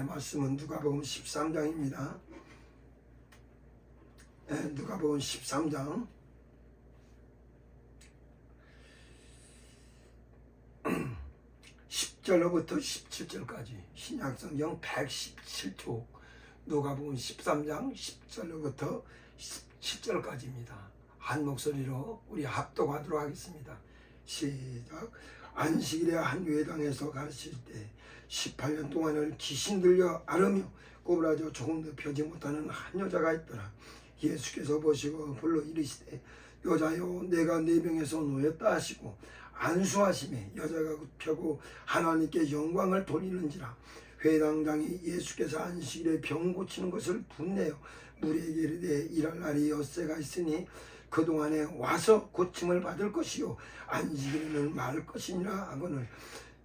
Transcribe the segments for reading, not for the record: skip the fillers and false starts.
오늘의 말씀은 누가복음 13장입니다. 누가복음 13장 10절로부터 17절까지 신약성경 117쪽 누가복음 13장 10절로부터 17절까지입니다. 한 목소리로 우리 합독하도록 하겠습니다. 시작. 안식일에 한 회당에서 가르칠 때 18년 동안을 귀신 들려 앓으며 꼬부라져 조금도 펴지 못하는 한 여자가 있더라. 예수께서 보시고 불러 이르시되 여자여 내가 네 병에서 놓였다 하시고 안수하심에 여자가 펴고 하나님께 영광을 돌리는지라. 회당장이 예수께서 안식일에 병 고치는 것을 분내어 무리에게 이르되 일할 날이 엿새가 있으니 그동안에 와서 고침을 받을 것이요 안식일에는 말 것이니라 하거늘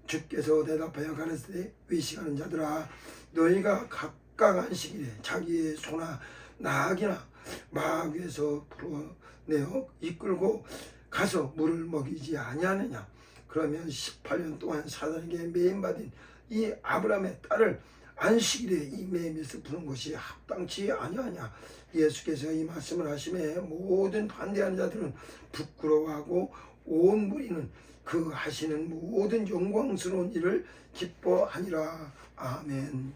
주께서 대답하여 가르치되 외식하는 자들아 너희가 각각 안식일에 자기의 소나 나귀나 마귀에서 풀어내어 이끌고 가서 물을 먹이지 아니하느냐. 그러면 18년 동안 사단에게 매임받은 이 아브라함의 딸을 안식일에 이 매임에서 푸는 것이 합당치 아니하냐. 예수께서 이 말씀을 하심에 모든 반대하는 자들은 부끄러워하고 온 무리는 그 하시는 모든 영광스러운 일을 기뻐하니라. 아멘.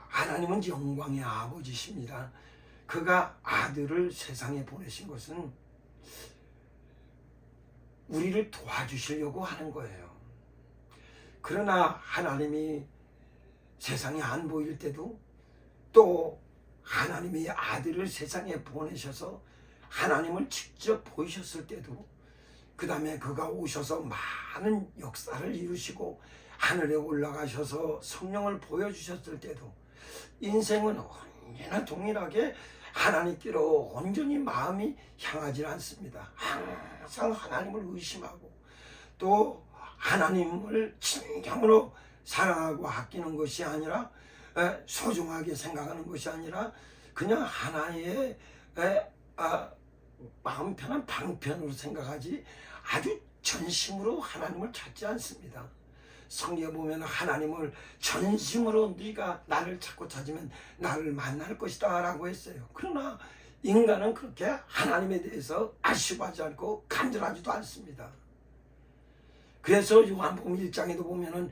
하나님은 영광의 아버지십니다. 그가 아들을 세상에 보내신 것은 우리를 도와주시려고 하는 거예요. 그러나 하나님이 세상에 안 보일 때도 또 하나님이 아들을 세상에 보내셔서 하나님을 직접 보이셨을 때도 그 다음에 그가 오셔서 많은 역사를 이루시고 하늘에 올라가셔서 성령을 보여주셨을 때도 인생은 언제나 동일하게 하나님께로 온전히 마음이 향하지 않습니다. 항상 하나님을 의심하고 또 하나님을 진정으로 사랑하고 아끼는 것이 아니라 소중하게 생각하는 것이 아니라 그냥 하나의 마음 편한 방편으로 생각하지 아주 전심으로 하나님을 찾지 않습니다. 성경에 보면 하나님을 전심으로 네가 나를 찾고 찾으면 나를 만날 것이다 라고 했어요. 그러나 인간은 그렇게 하나님에 대해서 아쉬워하지 않고 간절하지도 않습니다. 그래서 요한복음 1장에도 보면은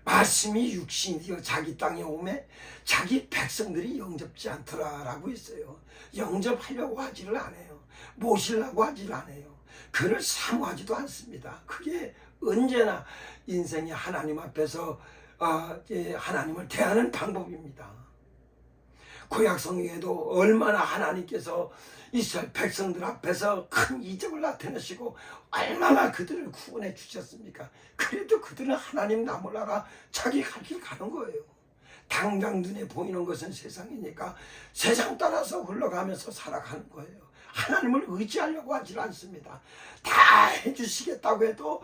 말씀이 육신이 되어 자기 땅에 오매 자기 백성들이 영접지 않더라 라고 했어요. 영접하려고 하지를 않아요. 모시려고 하지를 않아요. 그를 사모하지도 않습니다. 그게 언제나 인생이 하나님 앞에서 하나님을 대하는 방법입니다. 구약 성경에도 얼마나 하나님께서 이스라엘 백성들 앞에서 큰 이적을 나타내시고 얼마나 그들을 구원해 주셨습니까? 그래도 그들은 하나님 나 몰라라 자기 갈 길 가는 거예요. 당장 눈에 보이는 것은 세상이니까 세상 따라서 흘러가면서 살아가는 거예요. 하나님을 의지하려고 하지 않습니다. 다 해주시겠다고 해도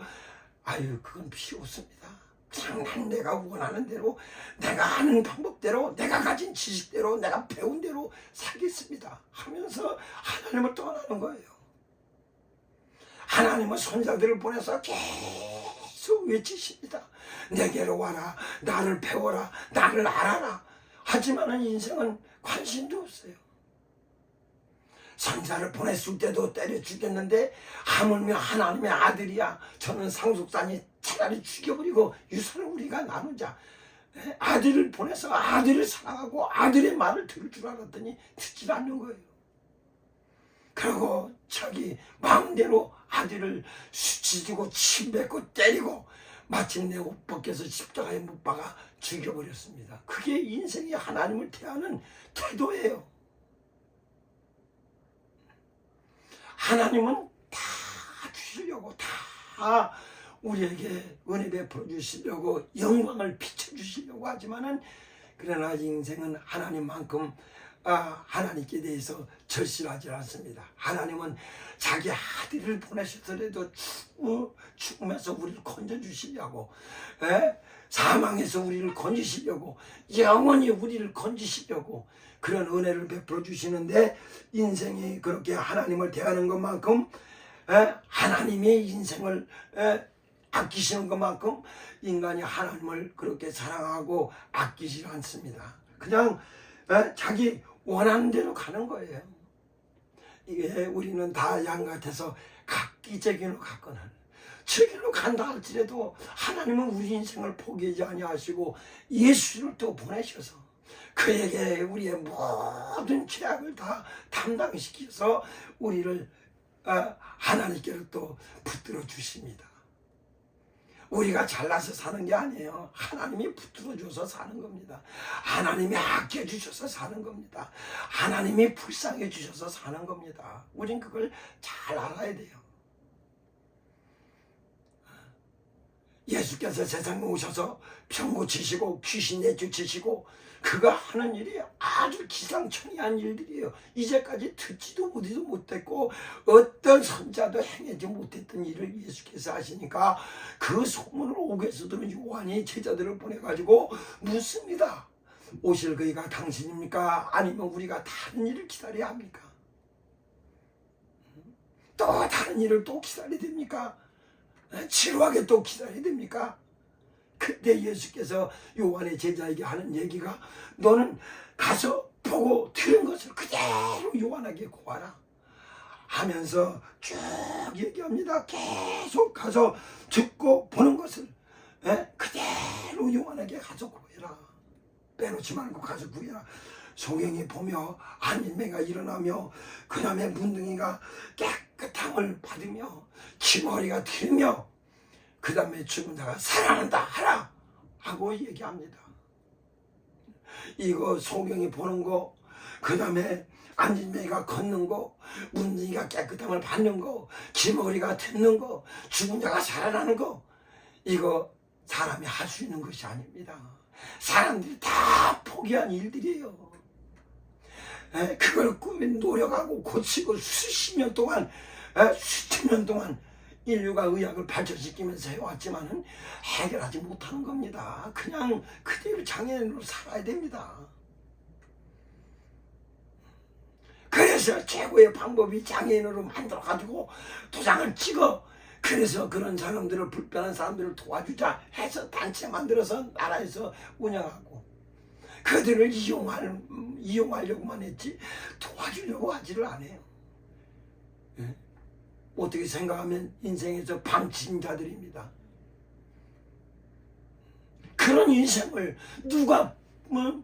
아유 그건 필요 없습니다. 그냥 난 내가 원하는 대로 내가 아는 방법대로 내가 가진 지식대로 내가 배운 대로 살겠습니다 하면서 하나님을 떠나는 거예요. 하나님은 손자들을 보내서 계속 외치십니다. 내게로 와라 나를 배워라 나를 알아라. 하지만 인생은 관심도 없어요. 선자를 보냈을 때도 때려 죽였는데 하물며 하나님의 아들이야 저는 상속산이 차라리 죽여버리고 유산을 우리가 나누자. 아들을 보내서 아들을 사랑하고 아들의 말을 들을 줄 알았더니 듣지 않는 거예요. 그리고 자기 마음대로 아들을 수치지고 침뱉고 때리고 마침내 옷 벗겨서 십자가에 못 박아 죽여버렸습니다. 그게 인생이 하나님을 대하는 태도예요. 하나님은 다 주시려고 다 우리에게 은혜 베풀어 주시려고 영광을 비춰주시려고 하지만은 그러나 인생은 하나님만큼 하나님께 대해서 절실하지 않습니다. 하나님은 자기 아들을 보내셨더라도 죽으면서 우리를 건져주시려고 사망에서 우리를 건지시려고 영원히 우리를 건지시려고 그런 은혜를 베풀어 주시는데 인생이 그렇게 하나님을 대하는 것만큼 하나님의 인생을 아끼시는 것만큼 인간이 하나님을 그렇게 사랑하고 아끼지 않습니다. 그냥 자기 원하는 대로 가는 거예요. 이게 우리는 다 양 같아서 각기 제 길로 갔거늘 제 길로 간다 할지라도 하나님은 우리 인생을 포기하지 아니하시고 예수를 또 보내셔서 그에게 우리의 모든 죄악을 다 담당시켜서 우리를 하나님께로 또 붙들어 주십니다. 우리가 잘나서 사는 게 아니에요. 하나님이 붙들어 줘서 사는 겁니다. 하나님이 아껴 주셔서 사는 겁니다. 하나님이 불쌍해 주셔서 사는 겁니다. 우린 그걸 잘 알아야 돼요. 예수께서 세상에 오셔서 병 고치시고 귀신 내쫓으시고 그가 하는 일이 아주 기상천외한 일들이에요. 이제까지 듣지도 보지도 못했고 어떤 선자도 행하지 못했던 일을 예수께서 하시니까 그 소문을 옥에서 들은 요한이 제자들을 보내가지고 묻습니다. 오실 그이가 당신입니까? 아니면 우리가 다른 일을 기다려야 합니까? 또 다른 일을 또 기다려야 됩니까? 지루하게 또 기다려야 됩니까? 그때 예수께서 요한의 제자에게 하는 얘기가 너는 가서 보고 들은 것을 그대로 요한에게 고하라 하면서 쭉 얘기합니다. 계속 가서 듣고 보는 것을 그대로 요한에게 가서 구해라. 빼놓지 말고 가서 구해라. 소경이 보며 안일매가 일어나며 그 다음에 문둥이가 깨끗함을 받으며 기머리가 들며 그 다음에 죽은 자가 살아난다 하라 하고 얘기합니다. 이거 소경이 보는 거, 그 다음에 안진매가 걷는 거, 문둥이가 깨끗함을 받는 거, 기머리가 듣는 거, 죽은 자가 살아나는 거, 이거 사람이 할 수 있는 것이 아닙니다. 사람들이 다 포기한 일들이에요. 그걸 노력하고 고치고 수십 년 동안 수천 년 동안 인류가 의학을 발전시키면서 해왔지만은 해결하지 못하는 겁니다. 그냥 그대로 장애인으로 살아야 됩니다. 그래서 최고의 방법이 장애인으로 만들어가지고 도장을 찍어 그래서 그런 사람들을 불편한 사람들을 도와주자 해서 단체 만들어서 나라에서 운영하고 그들을 이용하려고만 했지 도와주려고 하지를 않아요. 어떻게 생각하면 인생에서 방치자들입니다. 그런 인생을 누가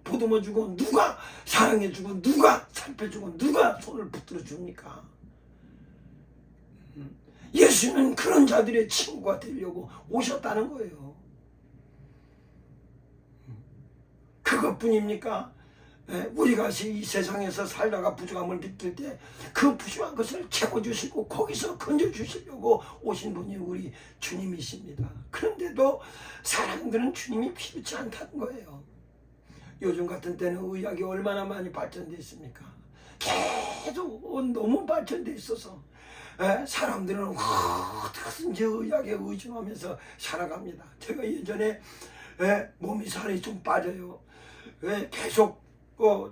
보듬어주고 누가 사랑해주고 누가 살펴주고 누가 손을 붙들어 줍니까? 예수는 그런 자들의 친구가 되려고 오셨다는 거예요. 그것뿐입니까? 우리가 이 세상에서 살다가 부족함을 느낄 때 그 부족한 것을 채워주시고 거기서 건져주시려고 오신 분이 우리 주님이십니다. 그런데도 사람들은 주님이 필요치 않다는 거예요. 요즘 같은 때는 의학이 얼마나 많이 발전되어 있습니까? 계속 너무 발전되어 있어서 사람들은 어떻게든지 의학에 의존하면서 살아갑니다. 제가 예전에 몸이 살이 좀 빠져요. 계속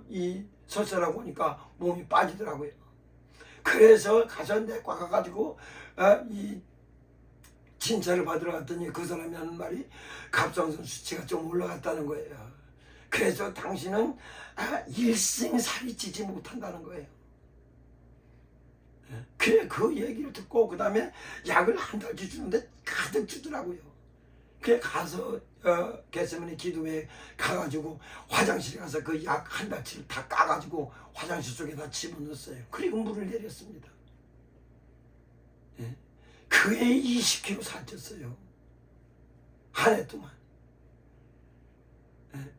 이 설사라고 하니까 몸이 빠지더라고요. 그래서 가서 내과 가가지고 이 진찰을 받으러 갔더니 그 사람이 하는 말이 갑상선 수치가 좀 올라갔다는 거예요. 그래서 당신은 일생 살이 찌지 못한다는 거예요. 그래 그 얘기를 듣고 그 다음에 약을 한 달치 주는데 가득 주더라고요. 그래 가서 겟세마네 기도회에 가가지고 화장실에 가서 그 약 한 달치를 다 까가지고 화장실 속에다 집어넣었어요. 그리고 물을 내렸습니다. 그 애 20kg 살쪘어요. 한 해 동안.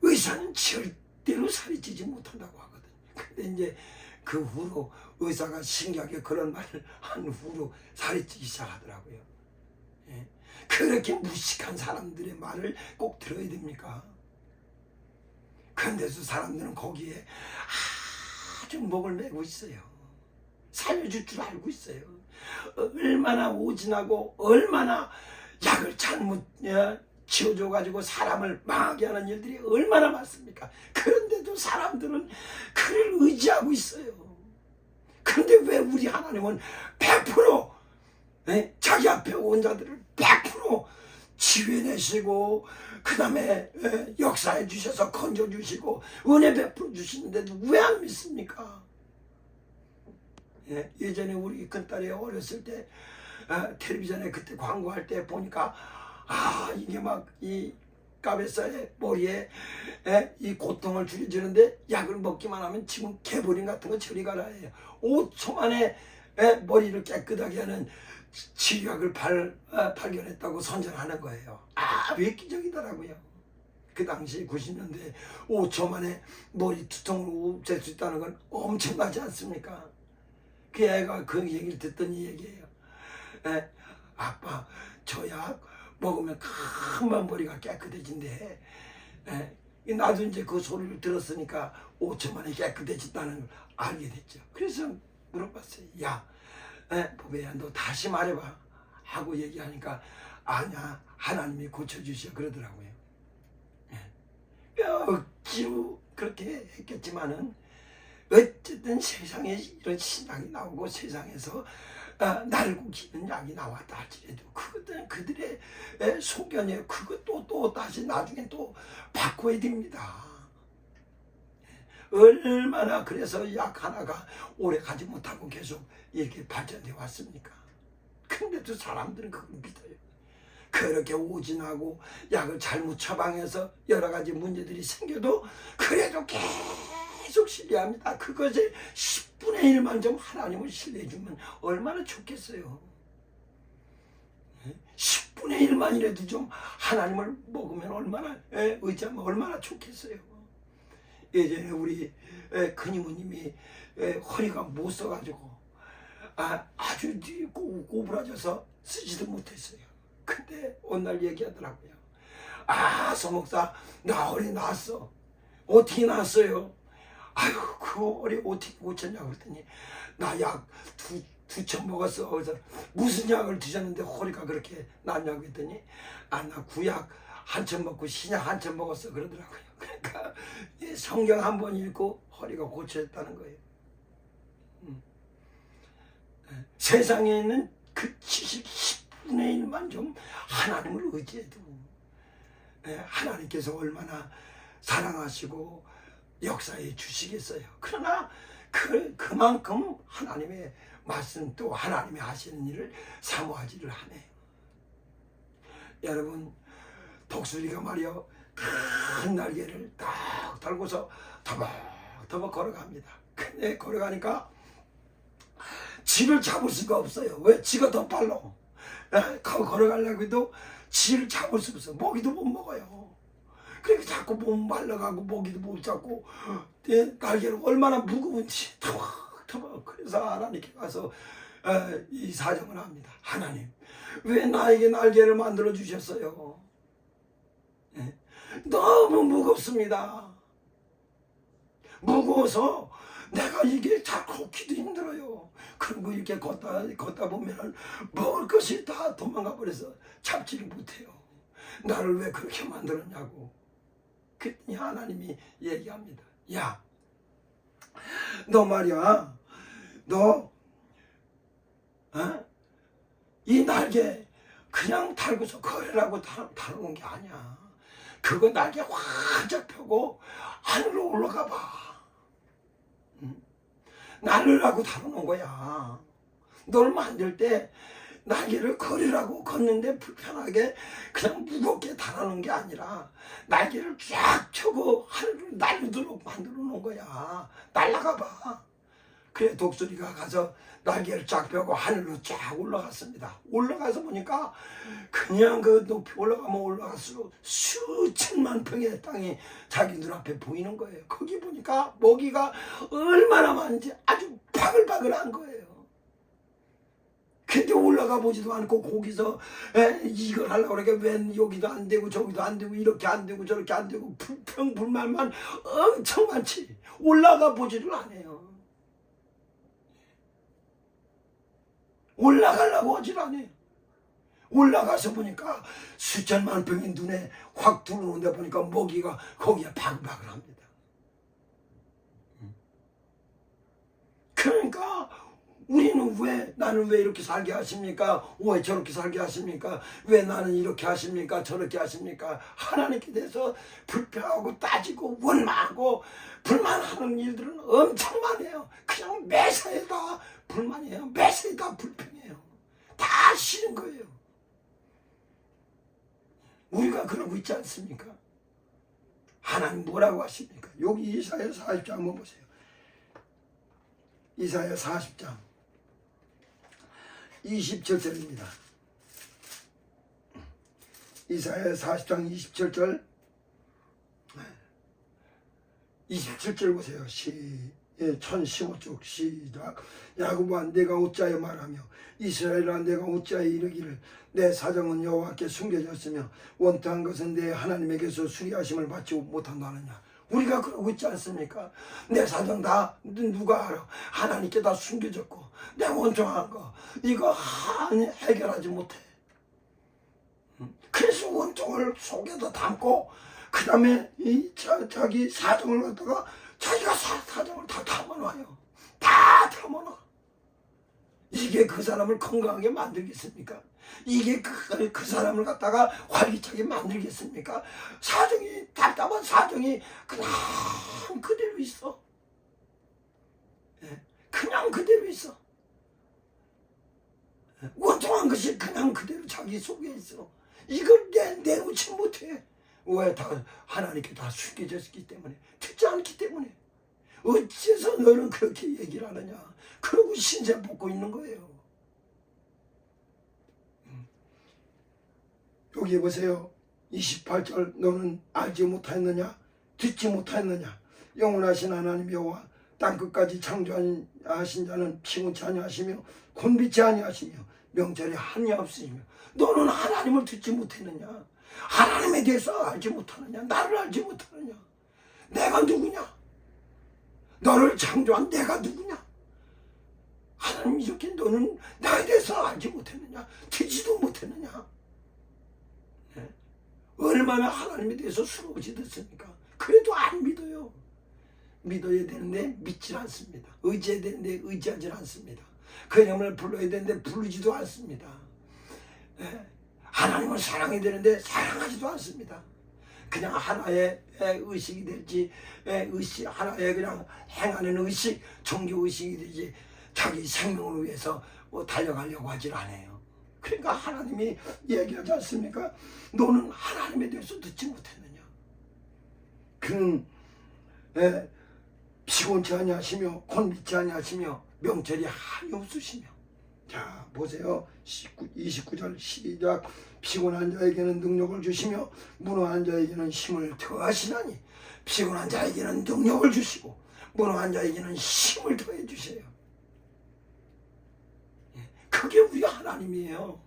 의사는 절대로 살이 찌지 못한다고 하거든요. 근데 이제 그 후로 의사가 신기하게 그런 말을 한 후로 살이 찌기 시작하더라고요. 그렇게 무식한 사람들의 말을 꼭 들어야 됩니까? 그런데도 사람들은 거기에 아주 목을 매고 있어요. 살려줄 줄 알고 있어요. 얼마나 오진하고 얼마나 약을 잘못 지어줘가지고 사람을 망하게 하는 일들이 얼마나 많습니까? 그런데도 사람들은 그를 의지하고 있어요. 그런데 왜 우리 하나님은 100% 자기 앞에 온 자들을 100% 치유해내시고 그 다음에 역사해 주셔서 건져주시고 은혜 베풀어 주시는데도 왜 안 믿습니까? 예전에 우리 큰딸이 어렸을 때 텔레비전에 그때 광고할 때 보니까 이게 막 이 까베사의 머리에 이 고통을 줄여주는데 약을 먹기만 하면 지금 개보린 같은 거 저리 가라 해요. 5초 만에 머리를 깨끗하게 하는 치료약을 발견했다고 선전하는 거예요. 획기적이더라고요. 그 당시 90년대 5초 만에 머리 두통을 없앨 수 있다는 건 엄청나지 않습니까? 그 애가 그 얘기를 듣더니 얘기해요. 아빠, 저 약 먹으면 금방 머리가 깨끗해진대. 나도 이제 그 소리를 들었으니까 5초 만에 깨끗해졌다는 걸 알게 됐죠. 그래서 물어봤어요. 야, 보배야, 너 다시 말해봐 하고 얘기하니까 아니야, 하나님이 고쳐주셔 그러더라고요. 억지로 그렇게 했겠지만은 어쨌든 세상에 이런 신앙이 나오고 세상에서 나를 구기는 약이 나왔다 할지라도 그것들은 그들의 소견이에요. 그것도 또 다시 나중에 또 바꿔야 됩니다. 얼마나 그래서 약 하나가 오래 가지 못하고 계속 이렇게 발전해 왔습니까? 근데도 사람들은 그걸 믿어요. 그렇게 오진하고 약을 잘못 처방해서 여러 가지 문제들이 생겨도 그래도 계속 신뢰합니다. 그것의 10분의 1만 좀 하나님을 신뢰해주면 얼마나 좋겠어요. 10분의 1만이라도 좀 하나님을 먹으면 얼마나 의지하면 얼마나 좋겠어요. 예전에 우리 큰이모님이 허리가 못 써가지고 아주 꼬부라져서 쓰지도 못했어요. 근데 어느 날 얘기하더라고요. 서목사, 나 허리 나았어. 어떻게 나았어요? 아유, 그 허리 어떻게 고쳤냐고 그랬더니 나 약 두 천 먹었어. 그래서 무슨 약을 드셨는데 허리가 그렇게 낫냐고 했더니 나 구약 한 천 먹고 신약 한 천 먹었어 그러더라고요. 그러니까 성경 한 번 읽고 허리가 고쳐졌다는 거예요. 세상에 있는 그 10분의 1만 좀 하나님을 의지해도 하나님께서 얼마나 사랑하시고 역사해 주시겠어요. 그러나 그만큼 하나님의 말씀 또 하나님이 하시는 일을 사모하지를 않아요. 여러분, 독수리가 말이요 큰 날개를 딱 달고서 터벅터벅 걸어갑니다. 근데 걸어가니까 쥐를 잡을 수가 없어요. 왜? 쥐가 더 빨라. 걸어가려고 해도 쥐를 잡을 수 없어. 먹이도 못 먹어요. 그러니까 자꾸 몸 말라가고 먹이도 못 잡고 날개를 얼마나 무거운지 터벅터벅. 그래서 하나님께 가서 이 사정을 합니다. 하나님, 왜 나에게 날개를 만들어 주셨어요? 너무 무겁습니다. 무거워서 내가 이게 잘 걷기도 힘들어요. 그리고 이렇게 걷다 보면 먹을 것이 다 도망가 버려서 잡지를 못해요. 나를 왜 그렇게 만들었냐고. 그랬더니 하나님이 얘기합니다. 야, 너 말이야, 이 날개 그냥 달고서 걸으라고 다루는 게 아니야. 그거 날개 활짝 펴고 하늘로 올라가 봐. 날으라고 다루는 거야. 널 만들 때 날개를 걸으라고 걷는데 불편하게 그냥 무겁게 달아놓은 게 아니라 날개를 쫙 펴고 하늘을 날도록 만들어 놓은 거야. 날아가 봐. 그래 독수리가 가서 날개를 쫙 펴고 하늘로 쫙 올라갔습니다. 올라가서 보니까 그냥 그 높이 올라가면 올라갈수록 수천만 평의 땅이 자기 눈앞에 보이는 거예요. 거기 보니까 먹이가 얼마나 많은지 아주 바글바글한 거예요. 근데 올라가 보지도 않고 거기서 이걸 하려고 그러니까 왜 여기도 안 되고 저기도 안 되고 이렇게 안 되고 저렇게 안 되고 불평불만만 엄청 많지. 올라가 보지를 않아요. 올라가려고 하질 않아요. 올라가서 보니까 수천만 평이 눈에 확 들어오는데 보니까 먹이가 거기에 바글바글합니다. 그러니까 나는 왜 이렇게 살게 하십니까? 왜 저렇게 살게 하십니까? 왜 나는 이렇게 하십니까? 저렇게 하십니까? 하나님께 대해서 불평하고 따지고 원망하고 불만하는 일들은 엄청 많아요. 그냥 매사에 다 불만이에요. 매사에 다 불평해요. 다 싫은 거예요. 우리가 그러고 있지 않습니까? 하나님 뭐라고 하십니까? 여기 이사야 40장 한번 보세요. 이사야 40장 27절입니다. 이사야 40장 27절 27절 보세요. 1015쪽 시작. 야곱아 내가 어찌하여 말하며 이스라엘아 내가 어찌하여 이르기를 내 사정은 여호와께 숨겨졌으며 원통한 것은 내 하나님에게서 수리하심을 받지 못한다 하느냐. 우리가 그러고 있지 않습니까? 내 사정 다 누가 알아? 하나님께 다 숨겨졌고 내 원통한 거 이거 해결하지 못해. 그래서 원통을 속에다 담고 그 다음에 자기 사정을 갖다가 자기가 사정을 다 담아놔요. 다 담아놔. 이게 그 사람을 건강하게 만들겠습니까? 이게 그 사람을 갖다가 활기차게 만들겠습니까? 사정이 답답한 사정이 그냥 그대로 있어. 그냥 그대로 있어. 원통한 것이 그냥 그대로 자기 속에 있어. 이걸 내놓지 못해. 왜? 다 하나님께 다 숨겨졌기 때문에, 듣지 않기 때문에. 어째서 너는 그렇게 얘기를 하느냐? 그러고 신세 벗고 있는 거예요. 여기 보세요. 28절 너는 알지 못하였느냐? 듣지 못하였느냐? 영원하신 하나님 여호와 땅끝까지 창조하신 자는 피곤치 아니하시며 곤비치 아니하시며 명절에 한이 없으시며 너는 하나님을 듣지 못했느냐? 하나님에 대해서 알지 못하느냐? 나를 알지 못하느냐? 내가 누구냐? 너를 창조한 내가 누구냐? 하나님 이렇게 너는 나에 대해서 알지 못했느냐? 듣지도 못했느냐? 네? 얼마나 하나님에 대해서 수없이 듣습니까? 그래도 안 믿어요. 믿어야 되는데 믿질 않습니다. 의지해야 되는데 의지하지 않습니다. 그 이름을 불러야 되는데 부르지도 않습니다. 네? 하나님을 사랑해야 되는데 사랑하지도 않습니다. 그냥 하나의 의식이 될지 하나의 그냥 행하는 의식, 종교의식이 되지 자기 생명을 위해서 달려가려고 하질 않아요. 그러니까 하나님이 얘기하지 않습니까? 너는 하나님에 대해서 듣지 못했느냐? 그는 피곤치 아니하시며 곤비치 아니하시며 명철이 한이 없으시며. 자 보세요. 29절 시작. 피곤한 자에게는 능력을 주시며 무능한 자에게는 힘을 더하시나니. 피곤한 자에게는 능력을 주시고 무능한 자에게는 힘을 더해 주세요. 그게 우리 하나님이에요.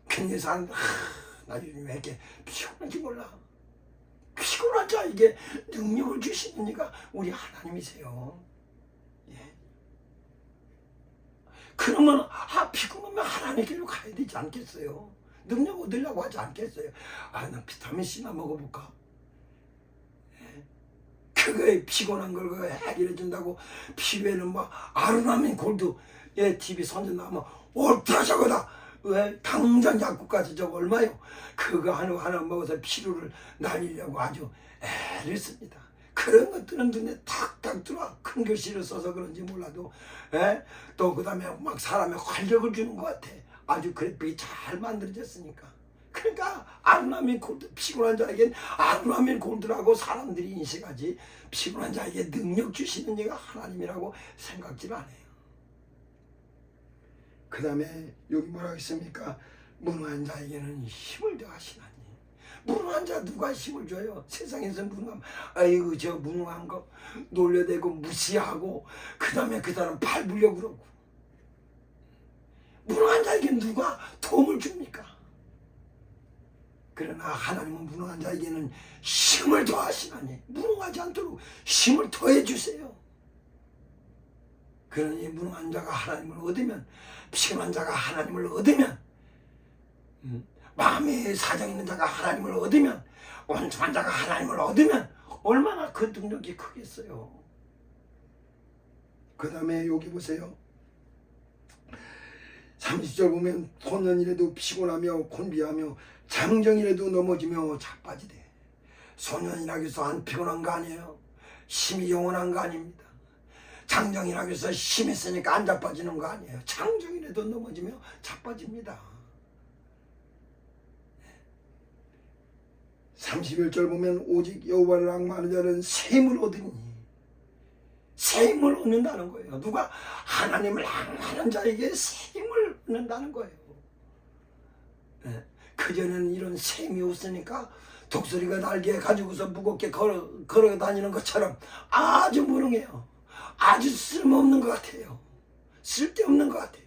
근데 사람들 나 요즘 왜 이렇게 피곤한지 몰라. 피곤한 자에게 능력을 주시는 이가 우리 하나님이세요. 그러면 피곤하면 하나님께로 가야 되지 않겠어요? 능력 얻으려고 하지 않겠어요? 나 비타민C나 먹어볼까? 그거에 피곤한 걸 해결해 준다고 피부에는 뭐 아르나민 골드 TV 선전 나오면 올트라 저거다. 왜? 당장 약국까지 저거 얼마요? 그거 하나 먹어서 피로를 날리려고 아주 애를 씁니다. 그런 것들은 눈에 탁탁 들어와. 큰 글씨를 써서 그런지 몰라도 또 그 다음에 막 사람에 활력을 주는 것 같아. 아주 그래픽이 잘 만들어졌으니까. 그러니까 아르나민 골드, 피곤한 자에겐 아르나민 골드라고 사람들이 인식하지 피곤한 자에게 능력 주시는 이가 하나님이라고 생각질 않아요. 그 다음에 여기 뭐라고 했습니까? 무능한 자에게는 힘을 더하시나니. 무능한 자 누가 힘을 줘요? 세상에서 무능함, 아이고 저 무능한 거 놀려대고 무시하고 그 다음에 그 사람 밟으려고 그러고. 무능한 자에게 누가 도움을 줍니까? 그러나 하나님은 무능한 자에게는 힘을 더하시나니. 무능하지 않도록 힘을 더해 주세요. 그러니 무능한 자가 하나님을 얻으면, 피곤한 자가 하나님을 얻으면, 마음에 사정 있는 자가 하나님을 얻으면, 온전한 자가 하나님을 얻으면 얼마나 그 능력이 크겠어요. 그 다음에 여기 보세요. 30절 보면 소년이라도 피곤하며 곤비하며 장정이라도 넘어지며 자빠지되. 소년이라고 해서 안 피곤한 거 아니에요. 힘이 영원한 거 아닙니다. 장정이라고 해서 힘이 세니까 안 자빠지는 거 아니에요. 장정이라도 넘어지며 자빠집니다. 31절 보면 오직 여호와를 앙망하는 자는 샘을 얻으니. 샘을 얻는다는 거예요. 누가 하나님을 앙망하는 자에게 샘을 얻는다는 거예요. 그전에는 이런 샘이 없으니까 독수리가 날개에 가지고서 무겁게 걸어 다니는 것처럼 아주 무능해요. 아주 쓸모없는 것 같아요. 쓸데없는 것 같아요.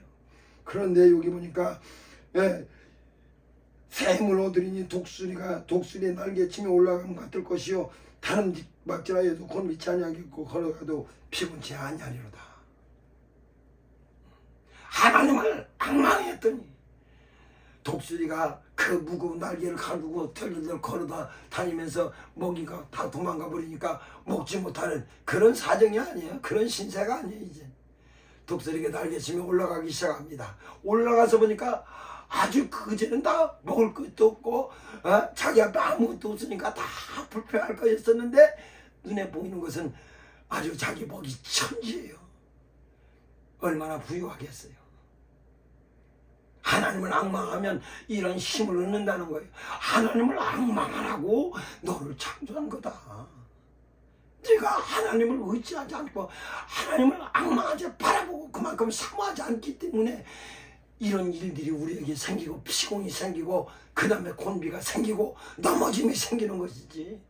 그런데 여기 보니까 샘을 얻으리니 독수리의 날개치며 올라가면 같을 것이요 다른 뒷박질하여도 곧 미치 아니하겠고 걸어가도 피곤치 아니하리로다. 하나님을 앙망했더니 독수리가 그 무거운 날개를 가지고 털들들 걸어다 다니면서 먹이가 다 도망가 버리니까 먹지 못하는 그런 사정이 아니에요. 그런 신세가 아니에요. 이제 독수리가 날개치며 올라가기 시작합니다. 올라가서 보니까 아주 그제는 다 먹을 것도 없고 자기 앞에 아무것도 없으니까 다 불편할 거였었는데 눈에 보이는 것은 아주 자기 먹이 천지예요. 얼마나 부유하겠어요. 하나님을 앙망하면 이런 힘을 얻는다는 거예요. 하나님을 앙망하라고 너를 창조한 거다. 네가 하나님을 의지하지 않고 하나님을 앙망하지 바라보고 그만큼 사모하지 않기 때문에 이런 일들이 우리에게 생기고 피곤이 생기고 그 다음에 곤비가 생기고 넘어짐이 생기는 것이지,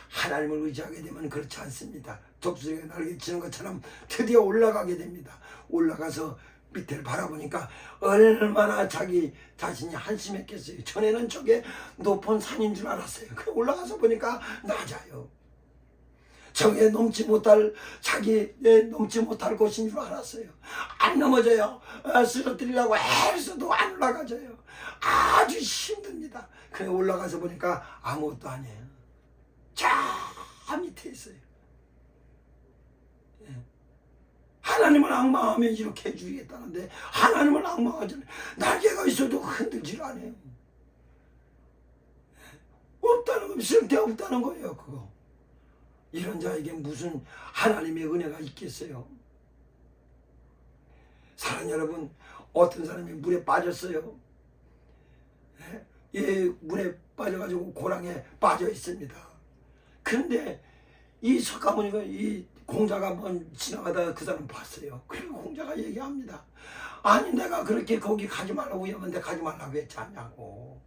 하나님을 의지하게 되면 그렇지 않습니다. 독수리가 날개치는 것처럼 드디어 올라가게 됩니다. 올라가서 밑을 바라보니까 얼마나 자기 자신이 한심했겠어요. 전에는 저게 높은 산인 줄 알았어요. 그 올라가서 보니까 낮아요. 저게 넘지 못할 곳인 줄 알았어요. 안 넘어져요. 쓰러뜨리려고 애써도 안 올라가져요. 아주 힘듭니다. 그래 올라가서 보니까 아무것도 아니에요. 저 밑에 있어요. 하나님을 앙망하면 이렇게 해주겠다는데 하나님을 앙망하잖아요. 날개가 있어도 흔들질 않아요. 없다는 건 쓸데없다는 거예요. 그거. 이런 자에게 무슨 하나님의 은혜가 있겠어요? 사랑하는 여러분, 어떤 사람이 물에 빠졌어요. 물에 빠져가지고 고랑에 빠져 있습니다. 그런데 이 석가모니가 이 공자가 한번 지나가다가 그 사람 봤어요. 그리고 공자가 얘기합니다. 아니 내가 그렇게 거기 가지 말라고 위험한데 가지 말라고 했지 않냐고.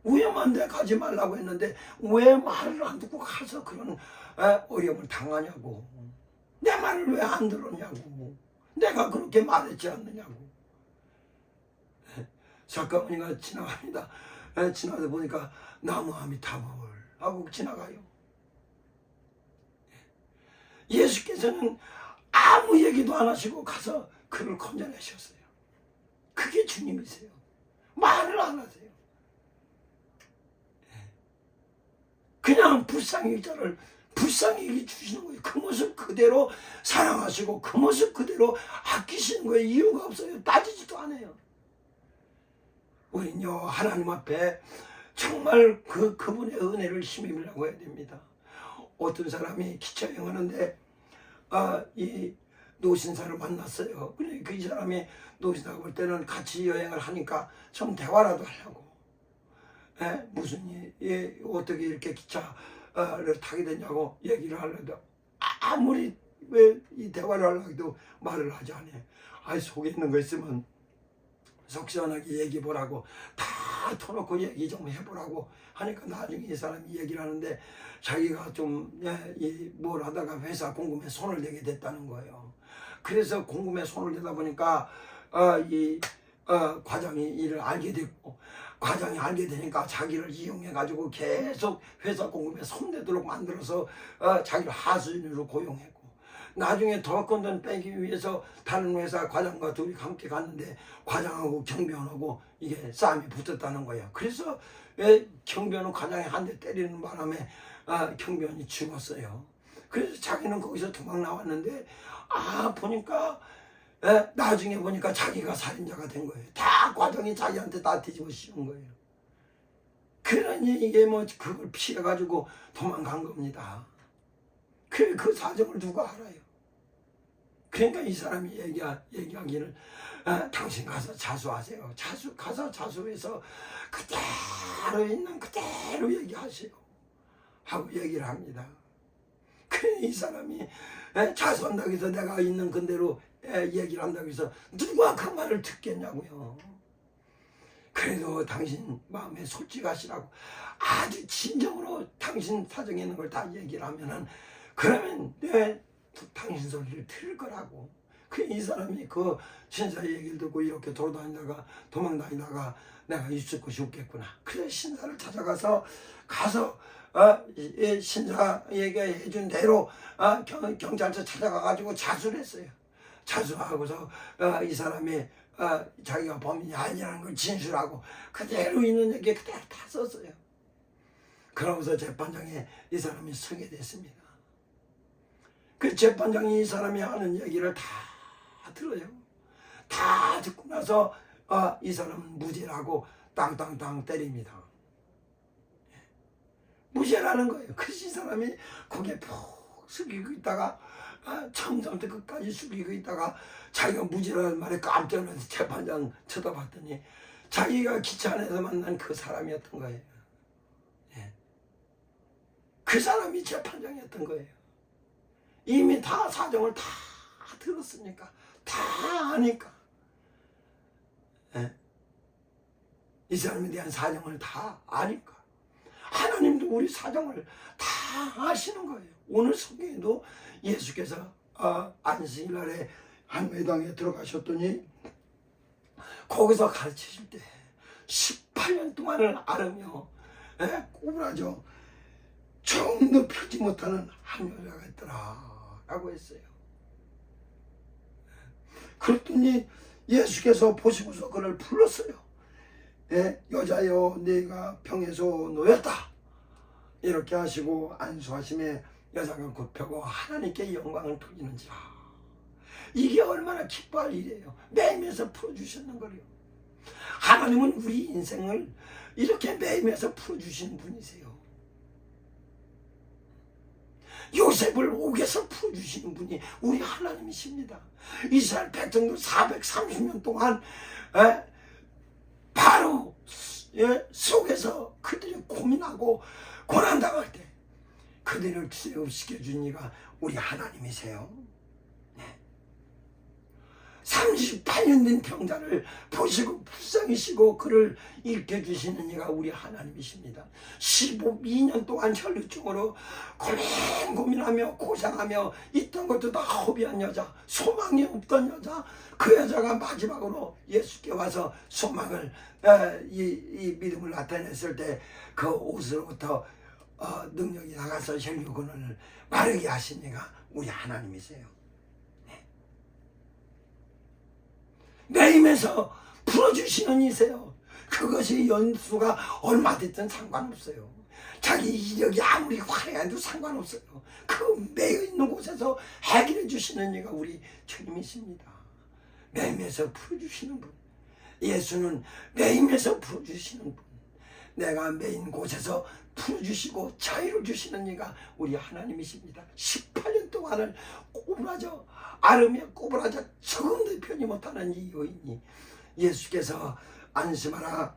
위험한데 가지 말라고 했는데 왜 말을 안 듣고 가서 그런 어려움을 당하냐고. 내 말을 왜 안 들었냐고. 내가 그렇게 말했지 않느냐고. 석가모니가 지나갑니다. 지나가다 보니까 나무 아미타불 하고 지나가요. 예수께서는 아무 얘기도 안 하시고 가서 그를 건져내셨어요. 그게 주님이세요. 말을 안 하세요. 그냥 불쌍히 자를 불쌍히 주시는 거예요. 그 모습 그대로 사랑하시고 그 모습 그대로 아끼시는 거예요. 이유가 없어요. 따지지도 않아요. 우린요 하나님 앞에 정말 그분의 은혜를 힘입으려고 해야 됩니다. 어떤 사람이 기차여행 하는데 이 노신사를 만났어요. 그래 그 사람이 노신사가 볼 때는 같이 여행을 하니까 좀 대화라도 하려고. 무슨 어떻게 이렇게 기차를 타게 됐냐고 얘기를 하려도 아무리 왜 이 대화를 하려고 해도 말을 하지 않아요. 속에 있는 거 있으면 속 시원하게 얘기해 보라고 다 터놓고 얘기 좀 해보라고 하니까 나중에 이 사람이 얘기를 하는데 자기가 좀 뭘 하다가 회사 공금에 손을 대게 됐다는 거예요. 그래서 공금에 손을 대다 보니까 과장이 이를 알게 됐고, 과장이 알게 되니까 자기를 이용해 가지고 계속 회사 공금에 손대도록 만들어서 자기를 하수인으로 고용했고, 나중에 더 큰 돈 빼기 위해서 다른 회사 과장과 둘이 함께 갔는데 과장하고 경비원하고 이게 싸움이 붙었다는 거예요. 그래서 왜 경비원은 과장이 한 대 때리는 바람에 경비원이 죽었어요. 그래서 자기는 거기서 도망 나왔는데 보니까 나중에 보니까 자기가 살인자가 된 거예요. 다 과정이 자기한테 다 뒤집어 씌운 거예요. 그러니 이게 뭐 그걸 피해가지고 도망간 겁니다. 그 사정을 누가 알아요? 그러니까 이 사람이 얘기하기를 당신 가서 자수하세요. 가서 자수해서 그대로 있는 그대로 얘기하세요. 하고 얘기를 합니다. 그래 이 사람이 자수한다고 해서 내가 있는 그대로 얘기를 한다고 해서 누가 그 말을 듣겠냐고요. 그래도 당신 마음에 솔직하시라고 아주 진정으로 당신 사정에 있는 걸 다 얘기를 하면은 그러면 당신 소리를 들을 거라고. 이 사람이 그 신사의 얘기를 듣고 이렇게 도망다니다가 내가 있을 곳이 없겠구나. 그래서 신사를 찾아가서 신사에게 해준 대로 경찰서 찾아가가지고 자수를 했어요. 자수하고서 이 사람이 자기가 범인이 아니라는 걸 진술하고 그대로 있는 얘기 그대로 다 썼어요. 그러고서 재판장에 이 사람이 서게 됐습니다. 그 재판장이 이 사람이 하는 얘기를 다 들어요. 다 듣고 나서 이 사람은 무죄라고 땅땅땅 때립니다. 무죄라는 거예요. 그래서 이 사람이 고개 푹 숙이고 있다가 처음부터 끝까지 숙이고 있다가 자기가 무죄라는 말에 깜짝 놀라서 재판장 쳐다봤더니 자기가 기차 안에서 만난 그 사람이었던 거예요. 그 사람이 재판장이었던 거예요. 이미 다 사정을 다 들었으니까 다 아니까 이 사람에 대한 사정을 다 아니까 하나님도 우리 사정을 다 아시는 거예요. 오늘 성경에도 예수께서 안식일날에 한 회당에 들어가셨더니 거기서 가르치실 때 18년 동안을 앓으며 꼬부라져 정도 펴지 못하는 한 여자가 있더라 라고 했어요. 그랬더니 예수께서 보시고서 그를 불렀어요. 여자여 네가 병에서 놓였다 이렇게 하시고 안수하심에 여자가 곧 펴고 하나님께 영광을 돌리는지라. 이게 얼마나 기뻐할 일이에요. 매임에서 풀어주셨는 거예요. 하나님은 우리 인생을 이렇게 매임에서 풀어주시는 분이세요. 요셉을 옥에서 풀어주시는 분이 우리 하나님이십니다. 이스라엘 백성들 430년 동안 바로 속에서 그들이 고민하고 고난당할 때 그들을 기업시켜준 이가 우리 하나님이세요. 38년 된 병자를 보시고 불쌍히시고 그를 일으켜주시는 이가 우리 하나님이십니다. 12년 동안 혈루증으로 고민하며 고생하며 있던 것도 다 허비한 여자, 소망이 없던 여자, 그 여자가 마지막으로 예수께 와서 소망을 이 믿음을 나타냈을 때 그 옷으로부터 능력이 나가서 혈류근을 마르게 하신 이가 우리 하나님이세요. 매임에서 풀어주시는 이세요. 그것이 연수가 얼마 됐든 상관없어요. 자기 이력이 아무리 화려해도 상관없어요. 그 매여 있는 곳에서 해결해 주시는 이가 우리 주님이십니다. 매임에서 풀어주시는 분. 예수는 매임에서 풀어주시는 분. 내가 매인 곳에서 풀어주시고 자유를 주시는 이가 우리 하나님이십니다. 18년 동안을 꼬부라져 앓으며 꼬부라져 조금도 편히 못하는 이 여인이 예수께서 안심하라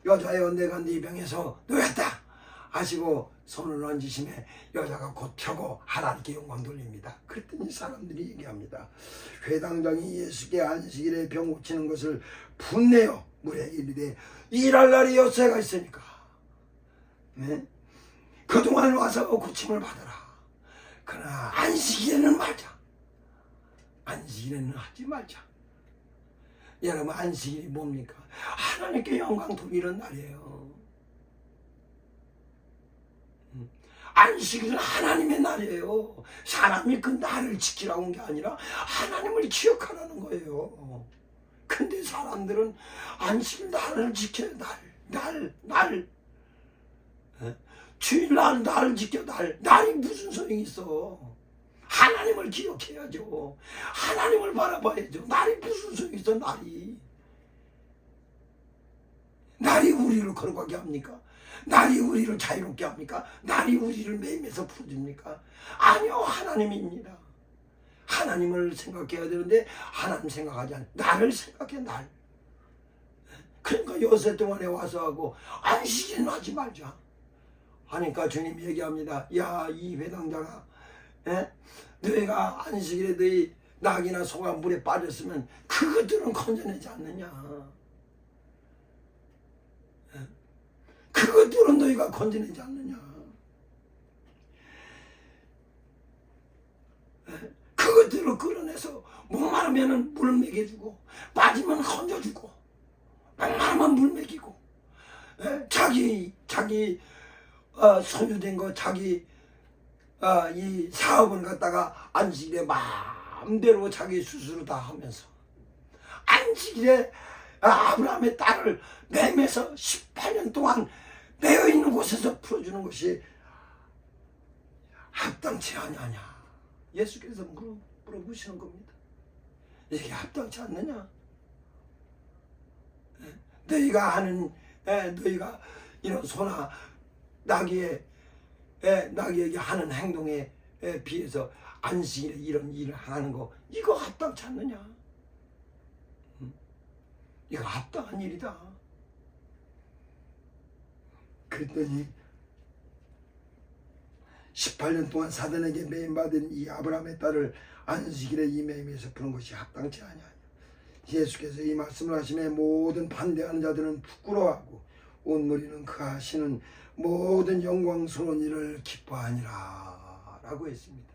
여자여 내가 네 병에서 놓였다 하시고 손을 얹으심에 여자가 곧 펴고 하나님께 영광 돌립니다. 그랬더니 사람들이 얘기합니다. 회당장이 예수께 안식일에 병 고치는 것을 분내어 물에 이르되 일할 날이 여세가 있으니까 그동안 와서 고침을 받아라. 그러나 안식일에는 말자. 안식일에는 하지 말자. 여러분 안식일이 뭡니까? 하나님께 영광 돌리는 날이에요. 안식일은 하나님의 날이에요. 사람이 그 날을 지키라고 온 게 아니라 하나님을 기억하라는 거예요. 근데 사람들은 안식일 날을 지켜요. 날. 주일날 날 지켜. 날이 무슨 소용이 있어. 하나님을 기억해야죠. 하나님을 바라봐야죠. 날이 무슨 소용이 있어. 날이 우리를 걸어가게 합니까? 날이 우리를 자유롭게 합니까? 날이 우리를 매임에서 풀어줍니까? 아니요, 하나님입니다. 하나님을 생각해야 되는데 하나님 생각하지 않아. 나를 생각해. 날. 그러니까 요새 동안에 와서 하고 안식일은 하지 말자 하니까 주님이 얘기합니다. 야, 이 회당장아, 너희가 안식일에 너희 낙이나 소가 물에 빠졌으면 그것들은 건져내지 않느냐. 그것들은 너희가 건져내지 않느냐. 그것들을 끌어내서 목마르면 물 먹여주고 빠지면 건져주고 목마르면 물 먹이고 자기 소유된 거 자기 이 사업을 갖다가 안식일에 마음대로 자기 스스로 다 하면서 안식일에 아브라함의 딸을 매매서 18년 동안 매여 있는 곳에서 풀어주는 것이 합당치 않느냐. 예수께서 물어보시는 겁니다. 이게 합당치 않느냐? 너희가 하는 너희가 이런 소나 나귀에게 하는 행동에 비해서 안식일에 이런 일을 하는 거 이거 합당치 않느냐? 이거 합당한 일이다. 그랬더니 18년 동안 사단에게 매임받은 이 아브라함의 딸을 안식일에 이 매임에서 푸는 것이 합당치 아니하냐. 예수께서 이 말씀을 하시며 모든 반대하는 자들은 부끄러워하고 온 무리는 그 하시는 모든 영광스러운 일을 기뻐하니라 라고 했습니다.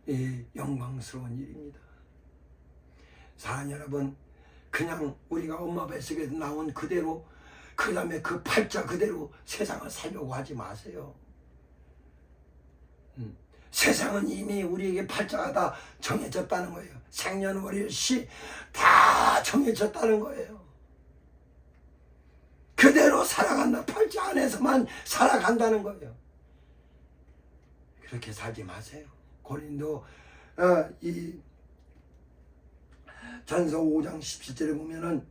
이 영광스러운 일입니다. 사랑 여러분, 그냥 우리가 엄마 뱃속에서 나온 그대로 그 다음에 그 팔자 그대로 세상을 살려고 하지 마세요. 세상은 이미 우리에게 팔자가 다 정해졌다는 거예요. 생년월일시 다 정해졌다는 거예요. 그대로 살아간다. 팔자 안에서만 살아간다는 거예요. 그렇게 살지 마세요. 고린도 이 전서 5장 17절에 보면은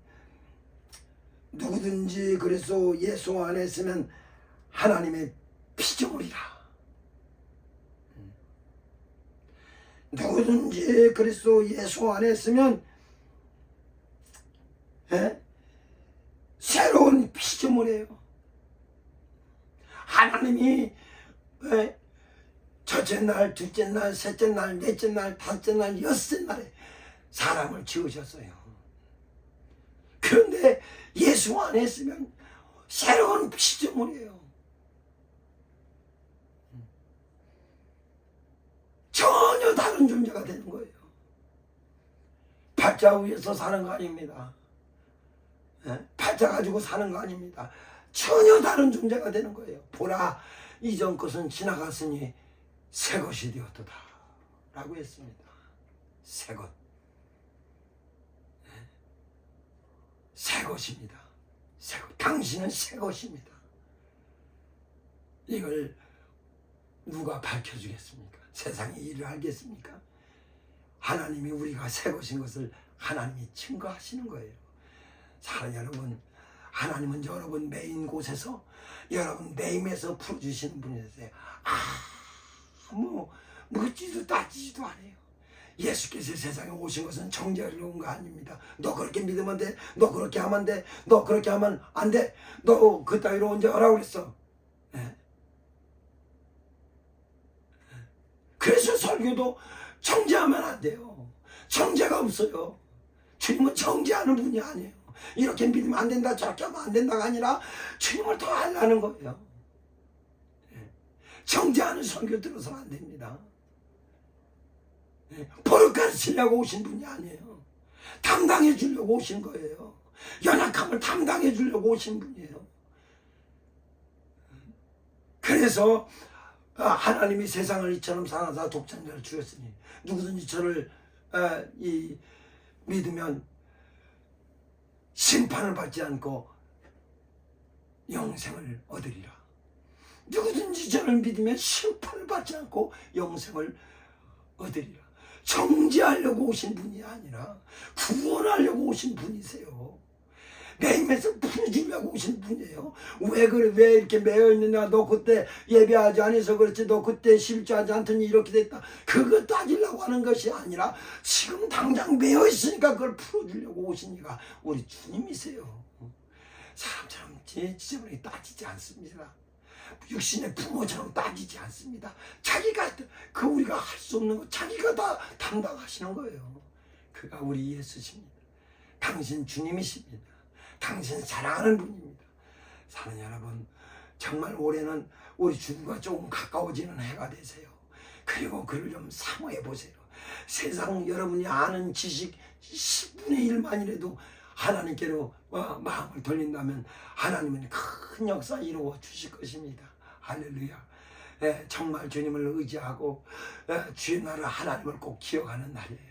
누구든지 그리스도 예수 안에 있으면 하나님의 피조물이라. 누구든지 그리스도 예수 안에 있으면 새로운 피조물이에요. 하나님이 첫째 날, 둘째 날, 셋째 날, 넷째 날, 다섯째 날, 여섯째 날에 사람을 지으셨어요. 그런데 예수 안에 있으면 새로운 피조물이에요. 전혀 다른 존재가 되는 거예요. 팔자 위에서 사는 거 아닙니다. 팔자 가지고 사는 거 아닙니다. 전혀 다른 존재가 되는 거예요. 보라, 이전 것은 지나갔으니 새 것이 되었도다 라고 했습니다. 새 것. 새 것입니다. 새 것. 당신은 새 것입니다. 이걸 누가 밝혀주겠습니까? 세상이 이를 알겠습니까? 하나님이 우리가 새 것인 것을 하나님이 증거하시는 거예요. 사랑 여러분, 하나님은 여러분 매인 곳에서 여러분 매임에서 풀어주시는 분이세요. 묻지도 따지지도 않아요. 예수께서 세상에 오신 것은 정죄를 온 거 아닙니다. 너 그렇게 믿으면 돼. 너 그렇게 하면 돼. 너 그렇게 하면 안 돼. 너 그따위로 언제 하라고 그랬어. 그래서 설교도 정죄하면 안 돼요. 정죄가 없어요. 주님은 정죄하는 분이 아니에요. 이렇게 믿으면 안 된다, 저렇게 하면 안 된다가 아니라 주님을 더 알라는 거예요. 정죄하는 설교 들어서는 안 됩니다. 버릇 가르치려고 오신 분이 아니에요. 담당해 주려고 오신 거예요. 연약함을 담당해 주려고 오신 분이에요. 그래서 하나님이 세상을 이처럼 사랑하사 독생자를 주셨으니 누구든지 저를 믿으면 심판을 받지 않고 영생을 얻으리라. 누구든지 저를 믿으면 심판을 받지 않고 영생을 얻으리라. 정죄하려고 오신 분이 아니라 구원하려고 오신 분이세요. 내 힘에서 풀어주려고 오신 분이에요. 왜 그래? 왜 이렇게 매여 있느냐? 너 그때 예배하지 않아서 그렇지. 너 그때 실주하지 않더니 이렇게 됐다. 그거 따지려고 하는 것이 아니라 지금 당장 매여 있으니까 그걸 풀어주려고 오신 이가 우리 주님이세요. 사람처럼 지저분하게 따지지 않습니다. 육신의 부모처럼 따지지 않습니다. 자기가 우리가 할 수 없는 거 자기가 다 담당하시는 거예요. 그가 우리 예수십니다. 당신 주님이십니다. 당신 사랑하는 분입니다. 사는 여러분, 정말 올해는 우리 주님과 조금 가까워지는 해가 되세요. 그리고 그를 좀 사모해 보세요. 세상 여러분이 아는 지식 10분의 1만이라도 하나님께로 마음을 돌린다면 하나님은 큰 역사 이루어 주실 것입니다. 할렐루야. 정말 주님을 의지하고 주의 나라 하나님을 꼭 기억하는 날이에요.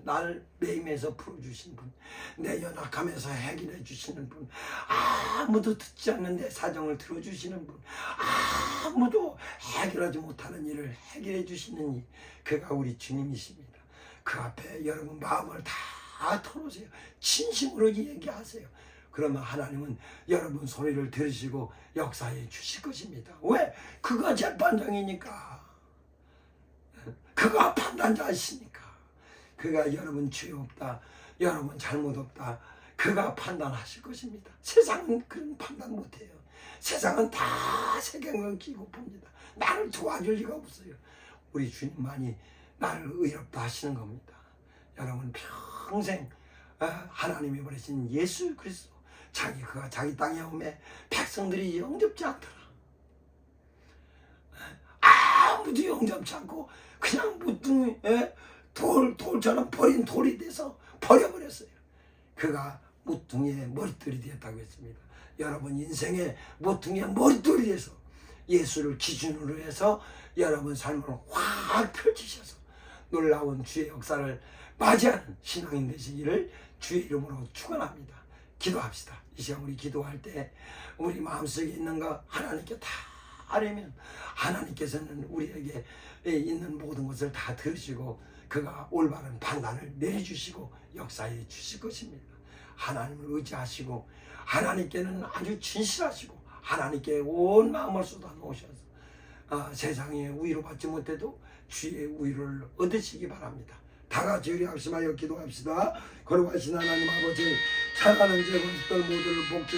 나를 내 힘에서 풀어주신 분, 내 연약함에서 해결해 주시는 분, 아무도 듣지 않는 내 사정을 들어주시는 분, 아무도 해결하지 못하는 일을 해결해 주시는 이, 그가 우리 주님이십니다. 그 앞에 여러분 마음을 다 털어오세요. 진심으로 얘기하세요. 그러면 하나님은 여러분 소리를 들으시고 역사해 주실 것입니다. 왜? 그가 재판장이니까. 그가 판단자이시니까. 그가 여러분 죄 없다, 여러분 잘못 없다, 그가 판단하실 것입니다. 세상은 그런 판단 못해요. 세상은 다 세경을 끼고 봅니다. 나를 도와줄 리가 없어요. 우리 주님만이 나를 의롭다 하시는 겁니다. 여러분 평생 하나님이 보내신 예수 그리스도, 그가 자기 땅에 오매 백성들이 영접지 않더라. 아무도 영접지 않고 그냥 무뚱 돌처럼 버린 돌이 돼서 버려버렸어요. 그가 모퉁이의 머릿돌이 되었다고 했습니다. 여러분 인생의 모퉁이의 머릿돌이 돼서 예수를 기준으로 해서 여러분 삶을 확 펼치셔서 놀라운 주의 역사를 맞이하는 신앙인 되시기를 주의 이름으로 축원합니다. 기도합시다. 이 시간 우리 기도할 때 우리 마음속에 있는 거 하나님께 다 아뢰면 하나님께서는 우리에게 있는 모든 것을 다 들으시고 그가 올바른 판단을 내려주시고 역사해 주실 것입니다. 하나님을 의지하시고 하나님께는 아주 진실하시고 하나님께 온 마음을 쏟아 놓으셔서 세상에 위로 받지 못해도 주의 위로를 얻으시기 바랍니다. 다 같이 우리 합심하여 기도합시다. 거룩하신 하나님 아버지, 사랑하는 죄 것들 모두를 복 주시고